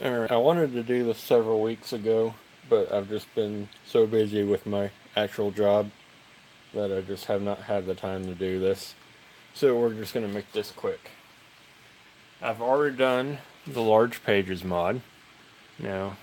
Alright, I wanted to do this several weeks ago, but I've just been so busy with my actual job that I just have not had the time to do this. So we're just going to make this quick. I've already done the large pages mod. Now,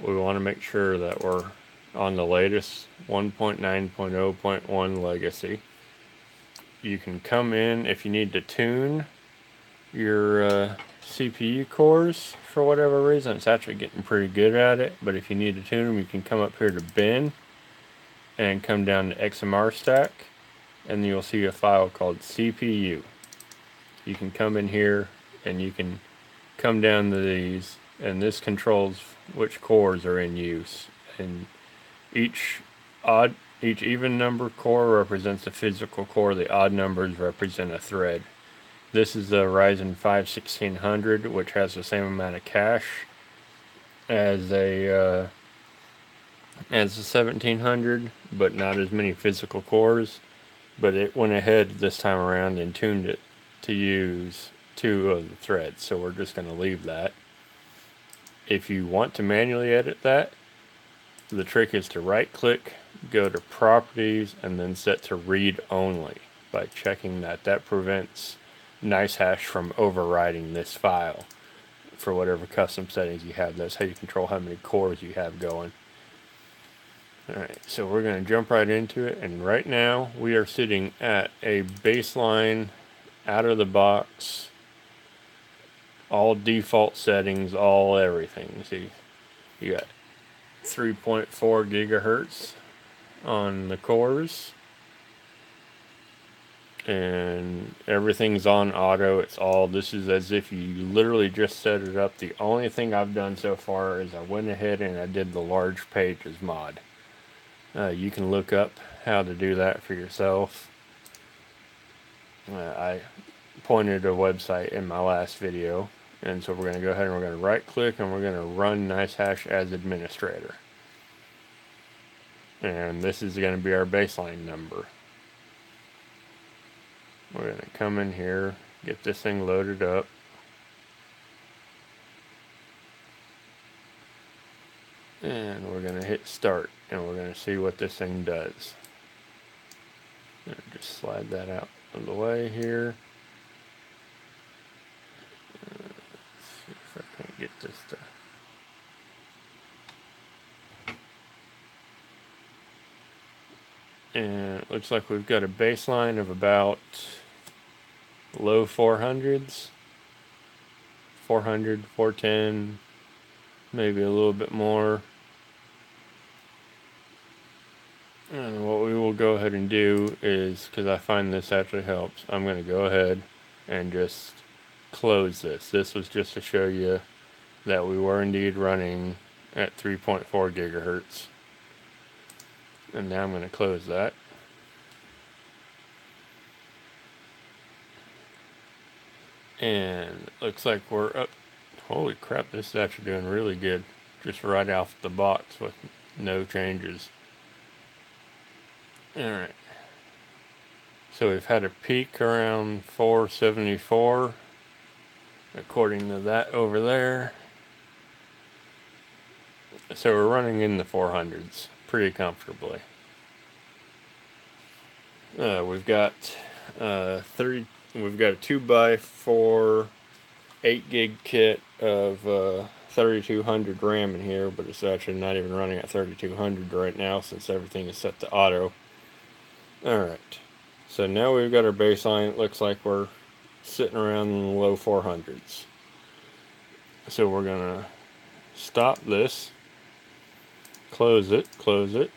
we want to make sure that we're on the latest 1.9.0.1 legacy. You can come in if you need to tune your CPU cores for whatever reason. It's actually getting pretty good at it, but if you need to tune them, you can come up here to bin and come down to XMR stack, and you'll see a file called CPU. You can come in here and you can come down to these, and this controls which cores are in use. And each each even number core represents a physical core. The odd numbers represent a thread. This is the Ryzen 5 1600, which has the same amount of cache as a 1700, but not as many physical cores. But it went ahead this time around and tuned it to use 2 of the threads, so we're just going to leave that. If you want to manually edit that, the trick is to right click, go to properties, and then set to read only. By checking that, that prevents Nicehash from overriding this file for whatever custom settings you have. That's how you control how many cores you have going. Alright, so we're going to jump right into it, and right now we are sitting at a baseline, out of the box, all default settings, all everything. See, you got 3.4 gigahertz on the cores, and everything's on auto. It's all, this is as if you literally just set it up. The only thing I've done so far is I went ahead and I did the large pages mod. You can look up how to do that for yourself. I pointed a website in my last video, and so we're going to go ahead and we're going to right click and we're going to run Nicehash as administrator. And this is going to be our baseline number. We're going to come in here, get this thing loaded up. And we're going to hit start, and we're going to see what this thing does. Just slide that out of the way here. Let's see if I can't get this to... And it looks like we've got a baseline of about low 400s. 400, 410, maybe a little bit more. And what we will go ahead and do is, because I find this actually helps, I'm going to go ahead and just close this. This was just to show you that we were indeed running at 3.4 gigahertz. And now I'm going to close that. And it looks like we're up. Holy crap, this is actually doing really good. Just right off the box with no changes. Alright. So we've had a peak around 474, according to that over there. So we're running in the 400s pretty comfortably. We've got 30. We've got a 2x4 8 gig kit of 3200 RAM in here, but it's actually not even running at 3200 right now since everything is set to auto. Alright, so now we've got our baseline. It looks like we're sitting around in the low 400s. So we're going to stop this, close it,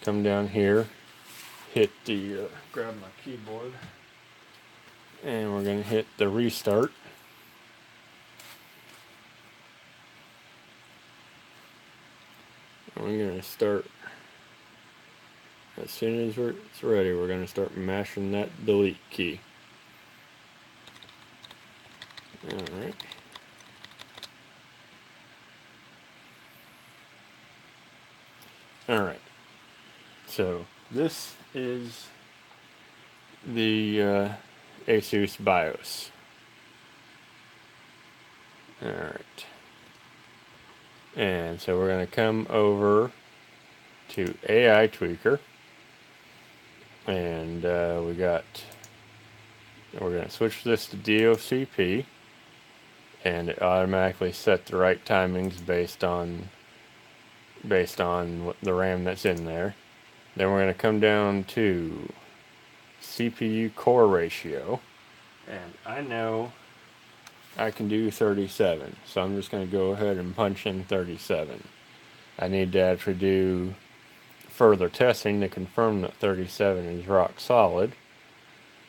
come down here, hit the, grab my keyboard, and we're going to hit the restart. And we're going to start, as soon as it's ready, we're going to start mashing that delete key. Alright. Alright. So this is the Asus BIOS. Alright. And so we're going to come over to AI Tweaker, and we're going to switch this to DOCP, and it automatically set the right timings based on the RAM that's in there. Then we're going to come down to CPU core ratio, and I know I can do 37, so I'm just going to go ahead and punch in 37. I need to actually do further testing to confirm that 37 is rock solid.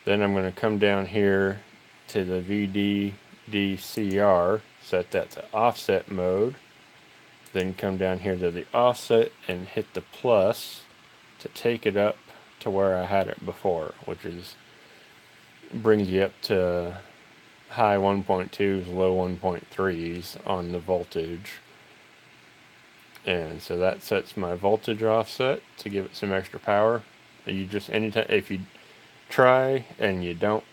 Then I'm going to come down here to the VDDCR, set that to offset mode. Then come down here to the offset and hit the plus to take it up to where I had it before, which brings you up to high 1.2s, low 1.3s on the voltage. And so that sets my voltage offset to give it some extra power. You just, anytime, if you try and you don't,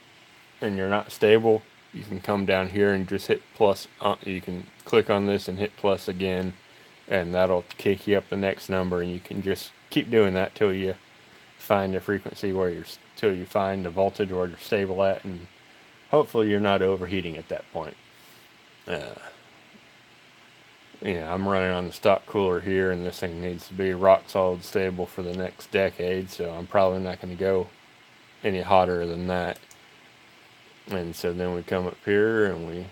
and you're not stable, you can come down here and just hit plus. You can click on this and hit plus again, and that'll kick you up the next number, and you can just keep doing that till you find the frequency till you find the voltage where you're stable at, and hopefully you're not overheating at that point. I'm running on the stock cooler here, and this thing needs to be rock solid stable for the next decade, so I'm probably not going to go any hotter than that. And so then we come up here and we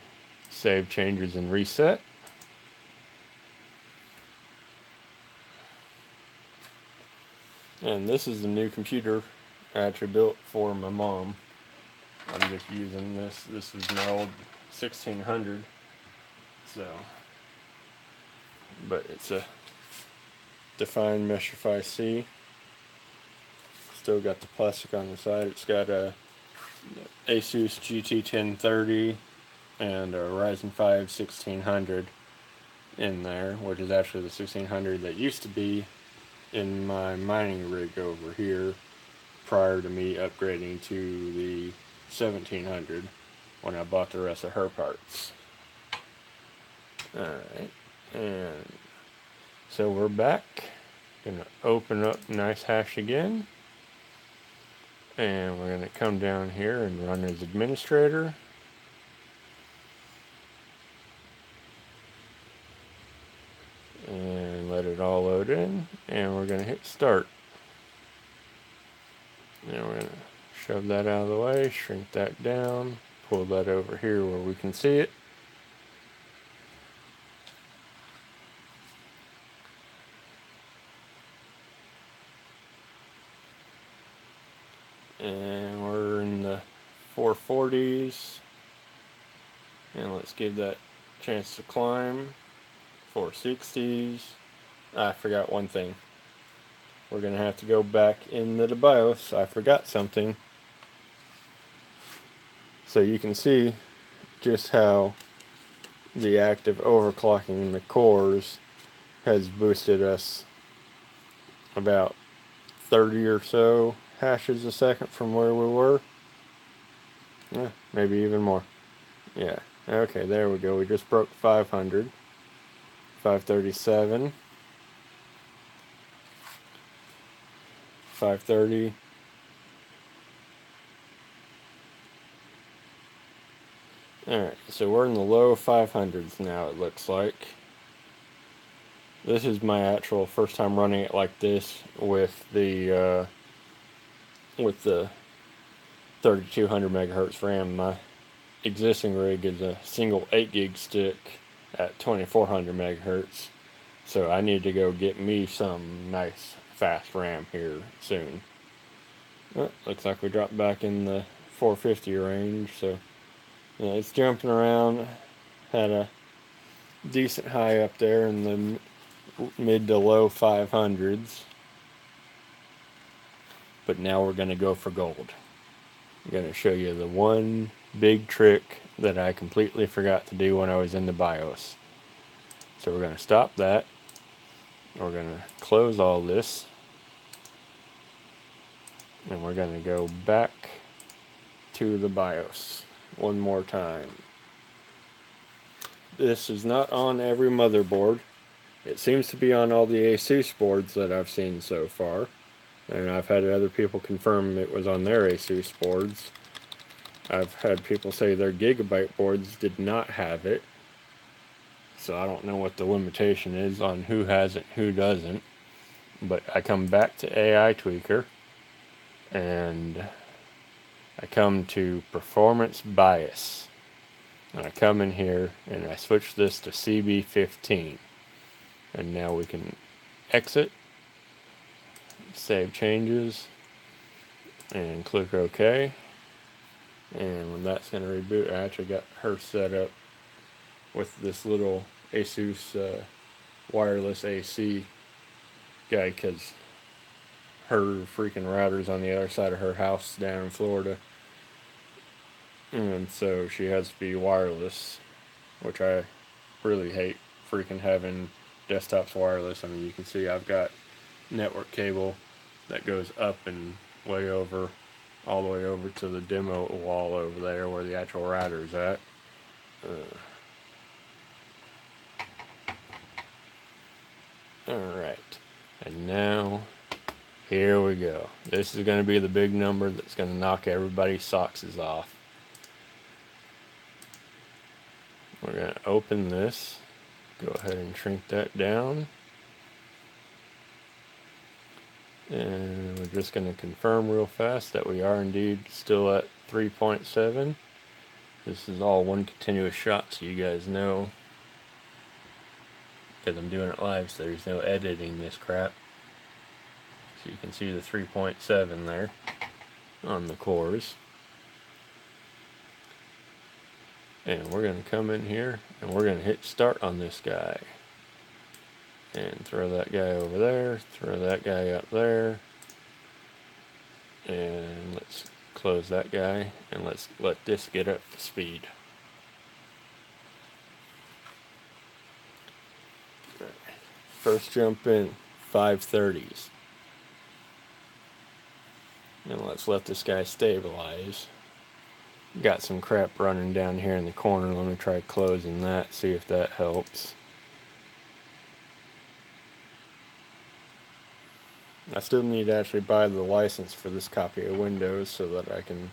save changes and reset. And this is the new computer I actually built for my mom. I'm just using this. This is my old 1600. But it's a defined Meshify C. Still got the plastic on the side. It's got a Asus GT1030 and a Ryzen 5 1600 in there, which is actually the 1600 that used to be in my mining rig over here prior to me upgrading to the 1700 when I bought the rest of her parts. Alright, and so we're back. Gonna open up Nicehash again, and we're gonna come down here and run as administrator. And let it all load in, and we're going to hit start. And we're going to shove that out of the way, shrink that down, pull that over here where we can see it. And we're in the 440s, and let's give that a chance to climb. 460s. I forgot one thing. We're going to have to go back into the BIOS. I forgot something. So you can see just how the active overclocking in the cores has boosted us about 30 or so hashes a second from where we were. Yeah, maybe even more. Yeah. Okay, there we go. We just broke 500. 537, 530, alright, so we're in the low 500s now, it looks like. This is my actual first time running it like this with the 3200 megahertz RAM. My existing rig is a single 8 gig stick at 2400 megahertz, so I need to go get me some nice fast RAM here soon. Oh, looks like we dropped back in the 450 range, so yeah, it's jumping around. Had a decent high up there in the mid to low 500s, but now we're going to go for gold. I'm going to show you the one big trick that I completely forgot to do when I was in the BIOS. So we're going to stop that. We're going to close all this. And we're going to go back to the BIOS one more time. This is not on every motherboard. It seems to be on all the ASUS boards that I've seen so far, and I've had other people confirm it was on their ASUS boards. I've had people say their Gigabyte boards did not have it, so I don't know what the limitation is on who has it, who doesn't. But I come back to AI Tweaker, and I come to Performance Bias, and I come in here and I switch this to CB15, and now we can exit, save changes, and click OK. And when that's going to reboot, I actually got her set up with this little ASUS wireless AC guy, because her freaking router's on the other side of her house down in Florida, and so she has to be wireless, which I really hate freaking having desktops wireless. I mean, you can see I've got network cable that goes up and way over, all the way over to the demo wall over there where the actual router's at. Alright, and now here we go. This is going to be the big number that's going to knock everybody's socks off. We're going to open this, go ahead and shrink that down, and we're just going to confirm real fast that we are indeed still at 3.7. This is all one continuous shot, so you guys know, because I'm doing it live, so there's no editing this crap. So you can see the 3.7 there on the cores. And we're going to come in here and we're going to hit start on this guy. And throw that guy over there, throw that guy up there. And let's close that guy and let's let this get up to speed. First jump in, 530s. And let's let this guy stabilize. Got some crap running down here in the corner. Let me try closing that, see if that helps. I still need to actually buy the license for this copy of Windows so that I can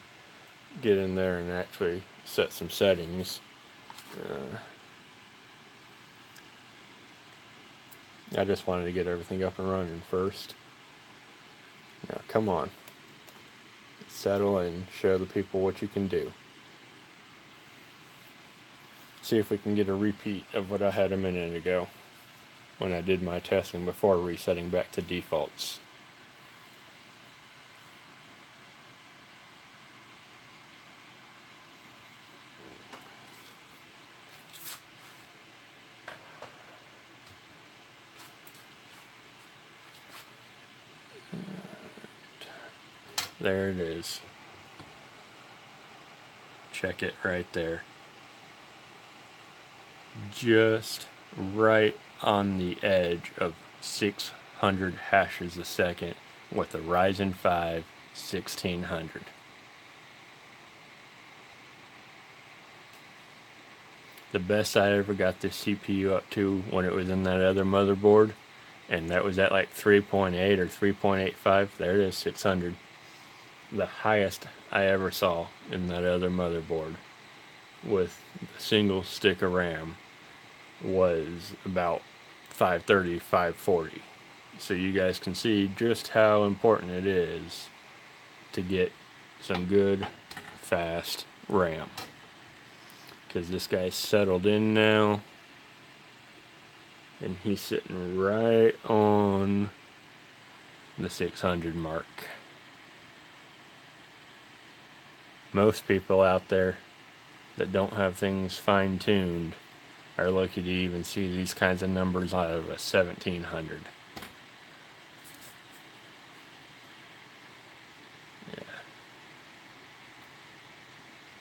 get in there and actually set some settings. I just wanted to get everything up and running first. Now, come on. Settle in, show the people what you can do. See if we can get a repeat of what I had a minute ago when I did my testing before resetting back to defaults. There it is. Check it right there. Just right on the edge of 600 hashes a second with a Ryzen 5 1600. The best I ever got this CPU up to when it was in that other motherboard, and that was at like 3.8 or 3.85. There it is, 600. The highest I ever saw in that other motherboard with a single stick of RAM was about 530, 540. So you guys can see just how important it is to get some good, fast RAM. Because this guy's settled in now, and he's sitting right on the 600 mark. Most people out there that don't have things fine-tuned are lucky to even see these kinds of numbers out of a 1700. Yeah.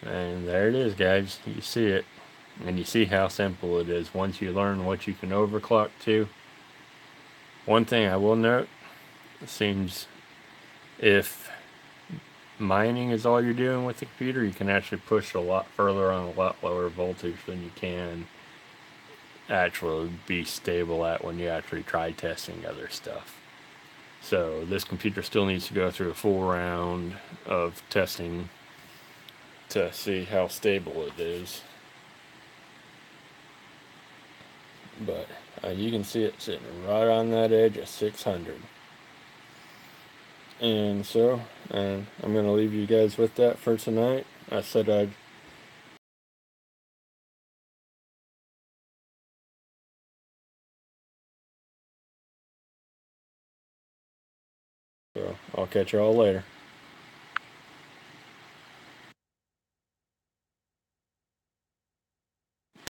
And there it is, guys. You see it. And you see how simple it is once you learn what you can overclock to. One thing I will note, it seems if mining is all you're doing with the computer, you can actually push a lot further on a lot lower voltage than you can actually be stable at when you actually try testing other stuff. So this computer still needs to go through a full round of testing to see how stable it is. But you can see it sitting right on that edge of 600. And so, I'm going to leave you guys with that for tonight. I said I'd So I'll catch you all later.